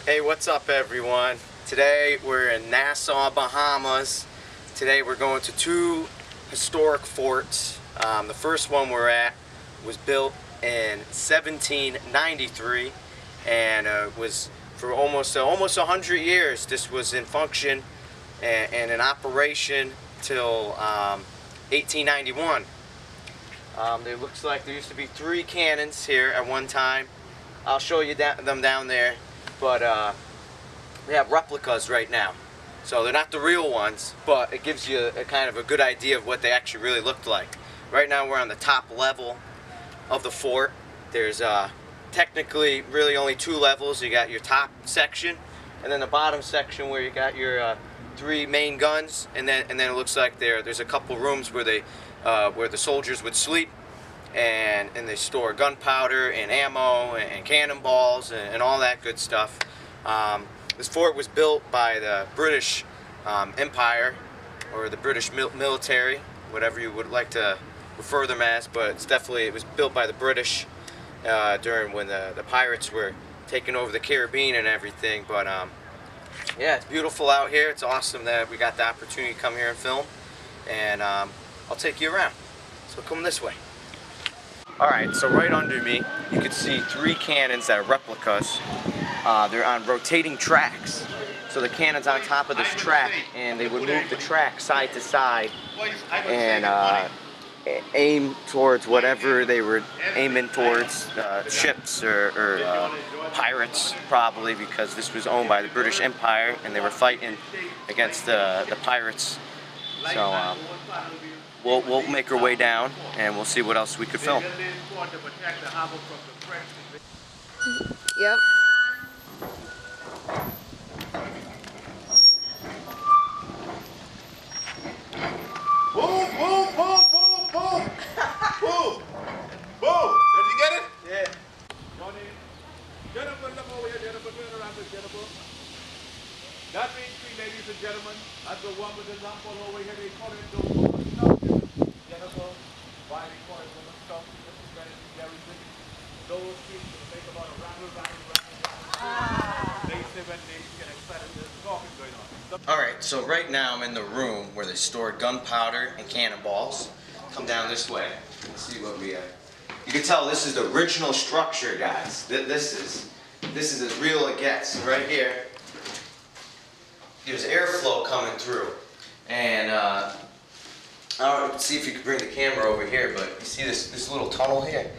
Hey, what's up everyone? Today we're in Nassau, Bahamas. Today we're going to two historic forts. The first one we're at was built in 1793 and was for almost 100 years. This was in function and in operation till 1891. It looks like there used to be 3 cannons here at one time. I'll show you them down there. But we have replicas right now, so they're not the real ones, but it gives you a kind of a good idea of what they actually really looked like. Right now we're on the top level of the fort. There's technically really only 2 levels. You got your top section and then the bottom section where you got your 3 main guns, and then it looks like there's a couple rooms where the soldiers would sleep. And they store gunpowder and ammo and cannonballs and all that good stuff. This fort was built by the British Empire, or the British military, whatever you would like to refer them as, but it was built by the British during when the pirates were taking over the Caribbean and everything. But yeah, it's beautiful out here. It's awesome that we got the opportunity to come here and film, and I'll take you around. So come this way. Alright, so right under me, you can see 3 cannons that are replicas. They're on rotating tracks. So the cannon's on top of this track, and they would move the track side to side and aim towards whatever they were aiming towards, ships or pirates, probably, because this was owned by the British Empire and they were fighting against the pirates. So we'll make our way down and we'll see what else we could film. Yep. Boom, boom, boom, boom, boom. Boom. Boom. Did you get it? Yeah. Gentlemen, look over here, gentlemen. Turn around this, gentlemen. That means 3, ladies and gentlemen. That's the one with the lamp all over here. They call it the woman stuff. Gentlemen, why they call it woman stuff? This is very, very big. Those kids will make about a rattle. They say when they get excited, there's talking going on. Alright, so right now I'm in the room where they store gunpowder and cannonballs. Come down this way and see what we have. You can tell this is the original structure, guys. This is as real it gets. Right here, there's airflow coming through. And I don't know, see if you can bring the camera over here, but you see this little tunnel here?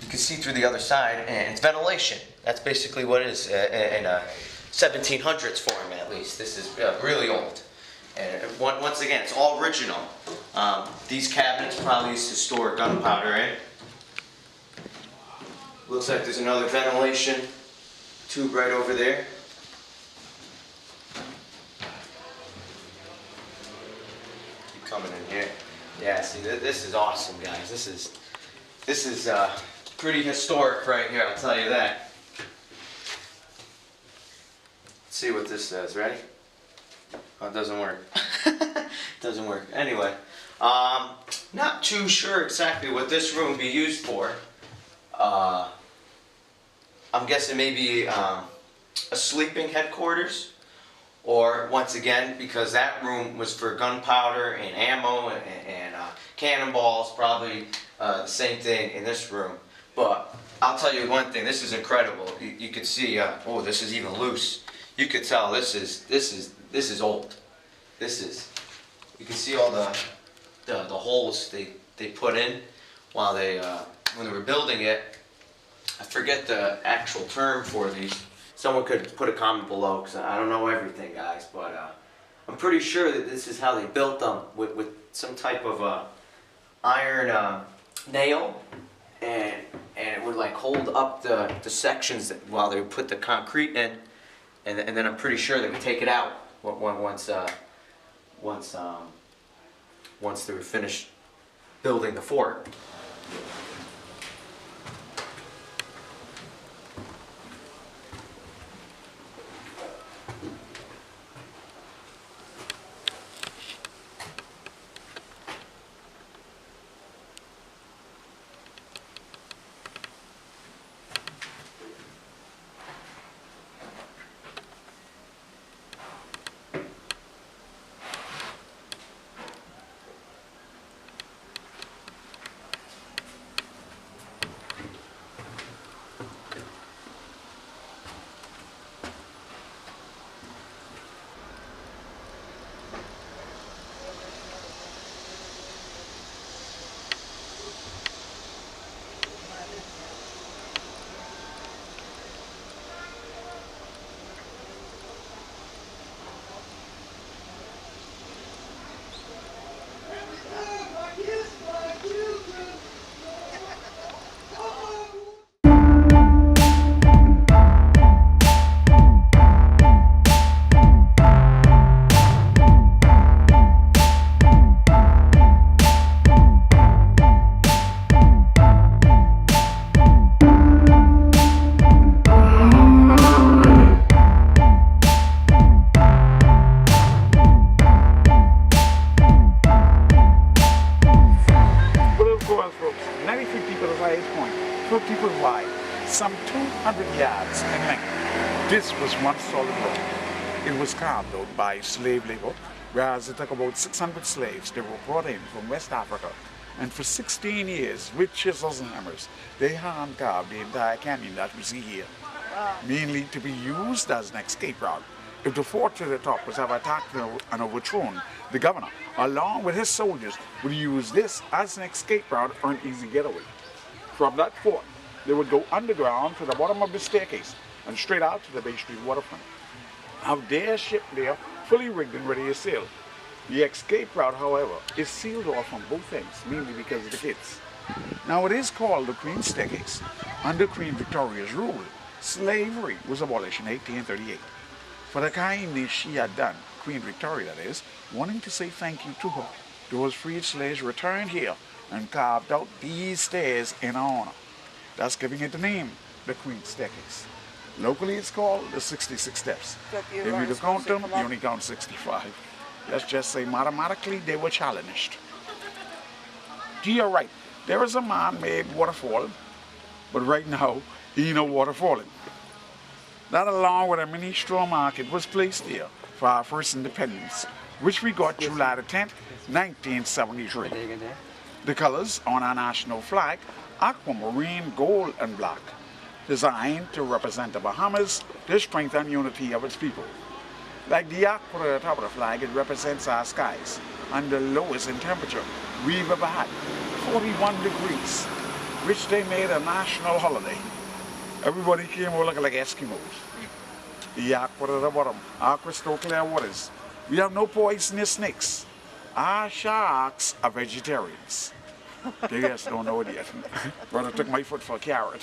You can see through the other side, and it's ventilation. That's basically what it is in a 1700s form, at least. This is really old. And once again, it's all original. These cabinets probably used to store gunpowder in. Looks like there's another ventilation tube right over there. Keep coming in here. Yeah, see, this is awesome, guys. This is pretty historic right here, I'll tell you that. Let's see what this says. Ready? Oh, it doesn't work. Doesn't work. Anyway, not too sure exactly what this room would be used for. I'm guessing maybe a sleeping headquarters, or once again, because that room was for gunpowder and ammo and cannonballs, probably the same thing in this room. But I'll tell you one thing, this is incredible. You could see, oh, this is even loose. You could tell this is old. You can see all the holes they put in while when they were building it. I forget the actual term for these. Someone could put a comment below, because I don't know everything, guys, but I'm pretty sure that this is how they built them, with some type of iron nail, and it would like hold up the sections while they would put the concrete in, and then I'm pretty sure they would take it out once they were finished building the fort. solid rock. It was carved out by slave labor, whereas it took about 600 slaves that were brought in from West Africa. And for 16 years, with chisels and hammers, they hand carved the entire canyon that we see here, mainly to be used as an escape route. If the fort to the top was ever attacked and overthrown, the governor, along with his soldiers, would use this as an escape route or an easy getaway. From that fort, they would go underground to the bottom of the staircase and straight out to the Bay Street waterfront. Have their ship there fully rigged and ready to sail. The escape route, however, is sealed off from both ends, mainly because of the kids. Now it is called the Queen's Staircase. Under Queen Victoria's rule, slavery was abolished in 1838. For the kindness she had done, Queen Victoria that is, wanting to say thank you to her, those freed slaves returned here and carved out these stairs in her honor, thus giving it the name, the Queen's Staircase. Locally it's called the 66 Steps. If you don't count them, you only count 65. Let's just say mathematically they were challenged. To your right, there is a man-made waterfall, but right now, he ain't no waterfalling. That along with a mini straw market was placed here for our first independence, which we got July the 10th, 1973. The colors on our national flag, aquamarine, gold and black, designed to represent the Bahamas, the strength and unity of its people. Like the aqua at the top of the flag, it represents our skies, and the lowest in temperature we've ever had, 41 degrees, which they made a national holiday. Everybody came over looking like Eskimos. The aqua at the bottom, aqua crystal clear waters. We have no poisonous snakes. Our sharks are vegetarians. They just don't know it yet. Brother took my foot for a carrot.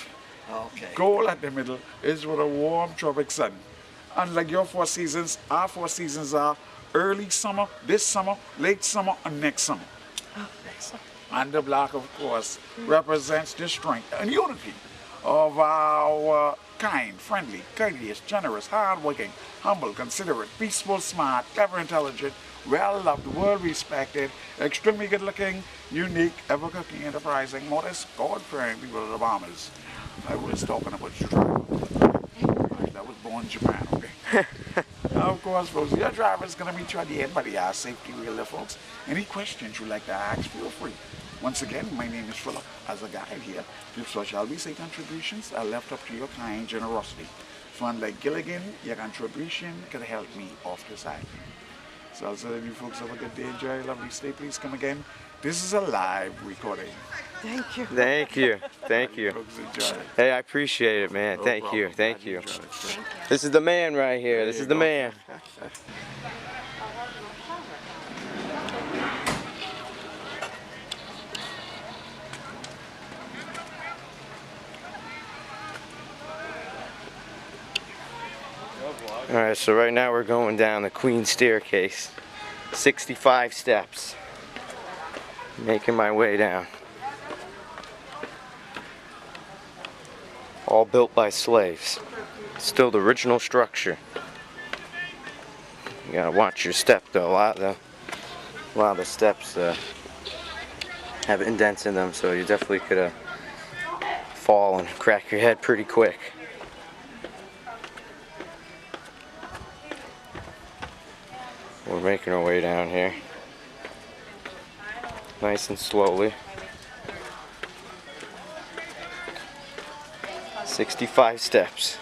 Okay. Gold at the middle is with a warm tropic sun. Unlike your 4 seasons, our 4 seasons are early summer, this summer, late summer, and next summer. And the black, of course, represents the strength and unity of our kind, friendly, courteous, generous, hardworking, humble, considerate, peaceful, smart, clever, intelligent, well-loved, well-respected, extremely good-looking, unique, ever-cooking, enterprising, modest, God-fearing people of the Bahamas. I was talking about your driver. That was born in Japan, okay? Now, of course, folks, your driver is going to meet you at the end by the safety wheel there, folks. Any questions you'd like to ask, feel free. Once again, my name is Philip. As a guide here, if so shall we say contributions are left up to your kind generosity. Fund like Gilligan, your contribution can help me off the side. So I'll say to you folks, have a good day, enjoy, lovely stay. Please come again. This is a live recording. Thank you. Thank you. Thank you. Folks, enjoy it. Hey, I appreciate it, man. No Thank problem. you. Thank Glad you. enjoyed it. This is the man right here. This is the man. Alright, so right now we're going down the Queen's Staircase. 65 steps. Making my way down. All built by slaves. Still the original structure. You gotta watch your step though. A lot of the steps have indents in them, so you definitely could fall and crack your head pretty quick. We're making our way down here. Nice and slowly. 65 steps.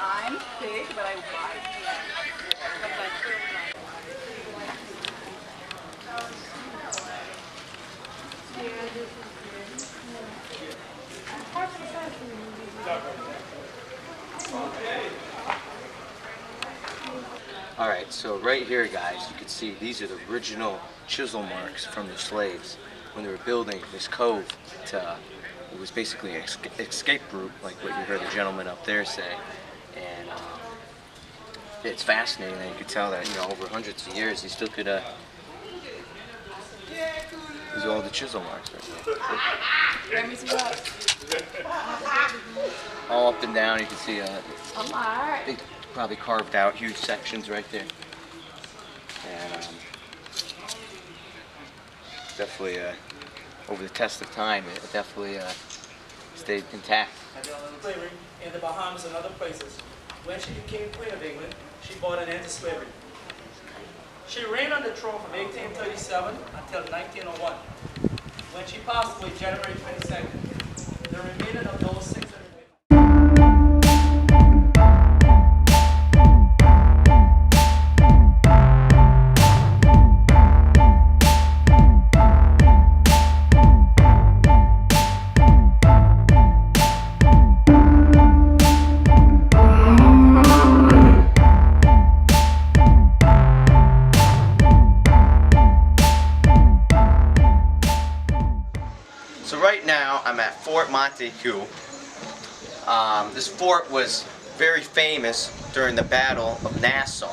I'm big, but I wide. Alright, so right here, guys, you can see these are the original chisel marks from the slaves when they were building this cove. It was basically an escape route, like what you heard the gentleman up there say. And it's fascinating that you could tell that, you know, over hundreds of years, you still could, these are all the chisel marks right Let me see that. there. All up and down, you can see they probably carved out huge sections right there. And definitely over the test of time, it definitely stayed intact. Slavery in the Bahamas and other places. When she became Queen of England, she brought an end to slavery. She reigned on the throne from 1837 until 1901. When she passed away January 22nd, the remainder of those 600 So right now I'm at Fort Montague. This fort was very famous during the Battle of Nassau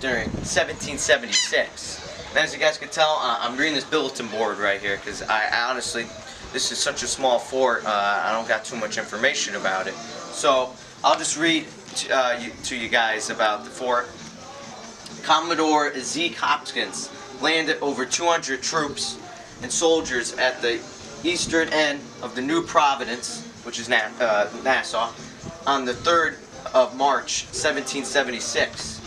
during 1776. And as you guys can tell, I'm reading this bulletin board right here because I honestly, this is such a small fort, I don't got too much information about it. So I'll just read to you guys about the fort. Commodore Zeke Hopkins landed over 200 troops and soldiers at the eastern end of the New Providence, which is Nassau, on the 3rd of March 1776.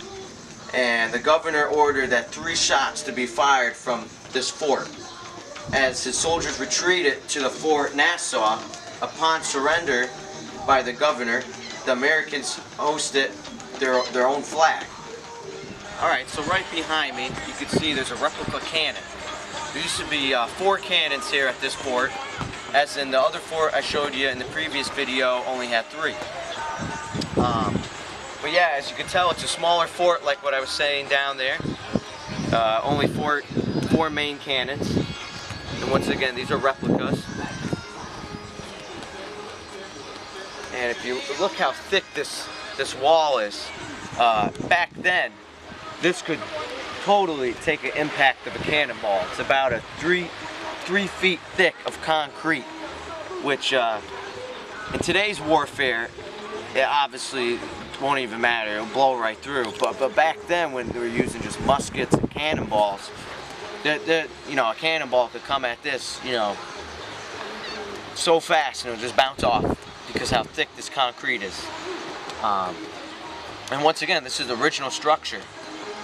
And the governor ordered that 3 shots to be fired from this fort. As his soldiers retreated to the Fort Nassau, upon surrender by the governor, the Americans hosted their own flag. Alright, so right behind me, you can see there's a replica cannon. There used to be 4 cannons here at this fort, as in the other fort I showed you in the previous video only had 3. But yeah, as you can tell, it's a smaller fort like what I was saying down there. Only 4 main cannons. And once again, these are replicas. And if you look how thick this wall is, back then, this could totally take an impact of a cannonball. It's about a 3 feet thick of concrete, which in today's warfare, it obviously won't even matter. It'll blow right through. But back then, when they were using just muskets and cannonballs, you know, a cannonball could come at this, you know, so fast and it'll just bounce off because how thick this concrete is. And once again, this is the original structure.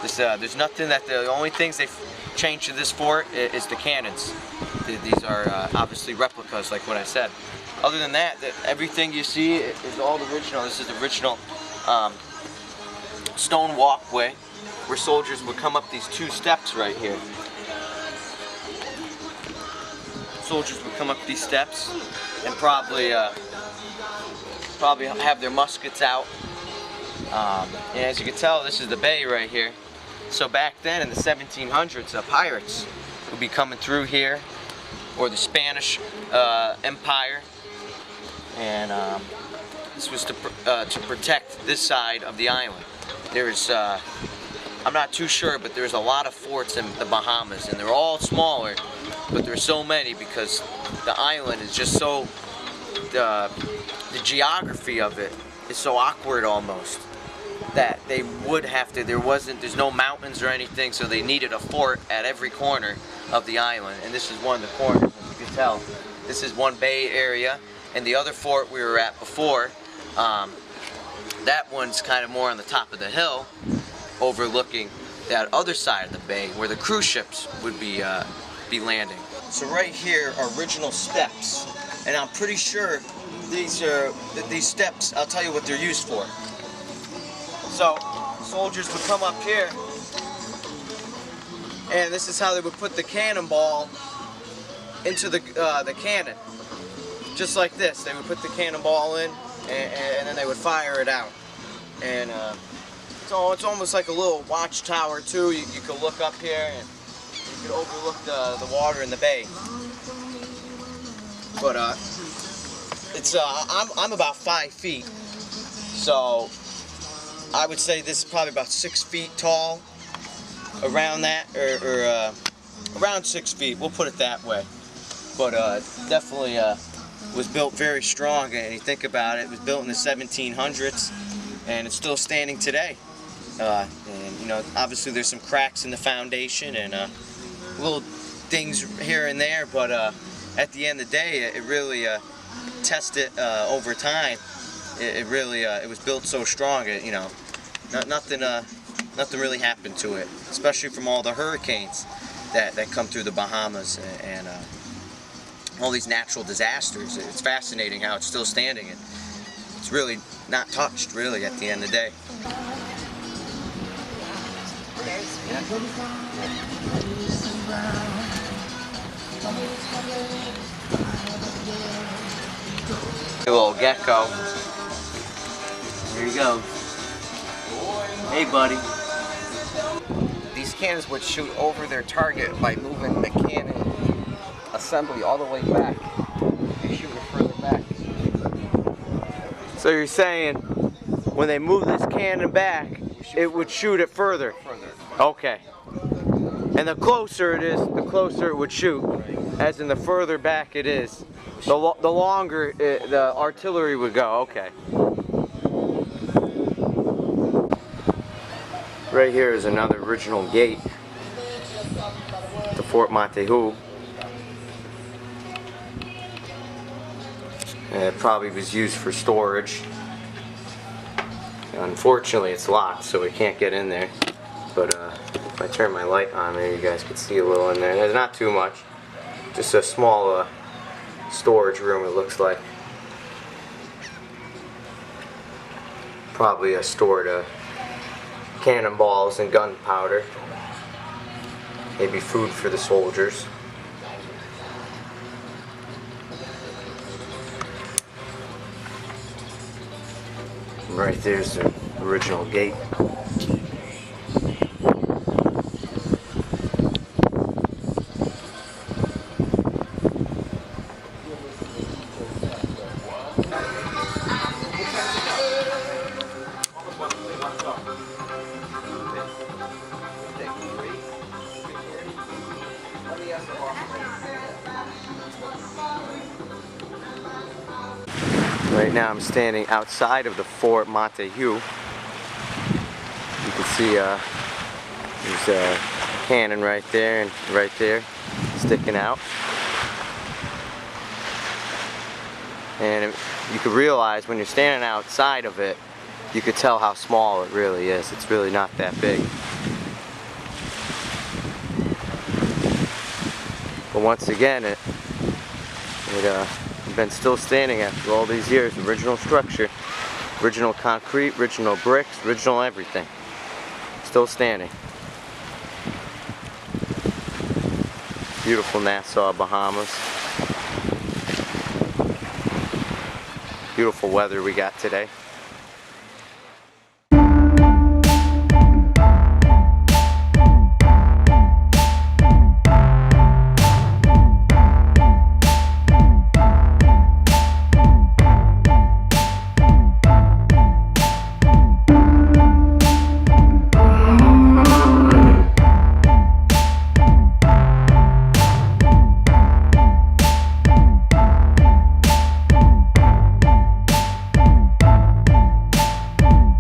There's nothing that the only things they've changed to this fort is the cannons. These are obviously replicas, like what I said. Other than that, everything you see is all the original. This is the original stone walkway where soldiers would come up these 2 steps right here. Soldiers would come up these steps and probably have their muskets out. And as you can tell, this is the bay right here. So back then in the 1700s, pirates would be coming through here, or the Spanish Empire, and this was to protect this side of the island. There's, I'm not too sure, but there's a lot of forts in the Bahamas, and they're all smaller, but there's so many because the island is just so, the geography of it is so awkward almost, that they would have to, there's no mountains or anything, so they needed a fort at every corner of the island, and this is one of the corners, as you can tell. This is one bay area, and the other fort we were at before, that one's kind of more on the top of the hill, overlooking that other side of the bay, where the cruise ships would be landing. So right here are original steps, and I'm pretty sure these steps, I'll tell you what they're used for. So, soldiers would come up here, and this is how they would put the cannonball into the cannon. Just like this, they would put the cannonball in, and then they would fire it out. And it's almost like a little watchtower too. You could look up here, and you could overlook the water in the bay. But I'm about 5 feet, so I would say this is probably about 6 feet tall, around that, or around 6 feet, we'll put it that way. But definitely was built very strong, and you think about it, it was built in the 1700s, and it's still standing today. And you know, obviously there's some cracks in the foundation, and a little things here and there, but at the end of the day, it really tested over time. It really it was built so strong. You know, nothing really happened to it, especially from all the hurricanes that come through the Bahamas and all these natural disasters. It's fascinating how it's still standing, and it's really not touched, really, at the end of the day. A little gecko. There you go. Hey, buddy. These cannons would shoot over their target by moving the cannon assembly all the way back. They shoot it further back. So you're saying when they move this cannon back, it would shoot it further? Okay. And the closer it is, the closer it would shoot. As in the further back it is, the longer the artillery would go. Okay. Right here is another original gate to Fort Montague. It probably was used for storage. Unfortunately, it's locked, so we can't get in there. But if I turn my light on, maybe you guys could see a little in there. There's not too much. Just a small storage room, it looks like. Probably stored cannonballs and gunpowder. Maybe food for the soldiers. Right there's the original gate. Right now I'm standing outside of the Fort Montague. You can see there's a cannon right there and right there sticking out. And you could realize when you're standing outside of it, you could tell how small it really is. It's really not that big. But once again, it's been still standing after all these years. Original structure, original concrete, original bricks, original everything. Still standing. Beautiful Nassau, Bahamas. Beautiful weather we got today.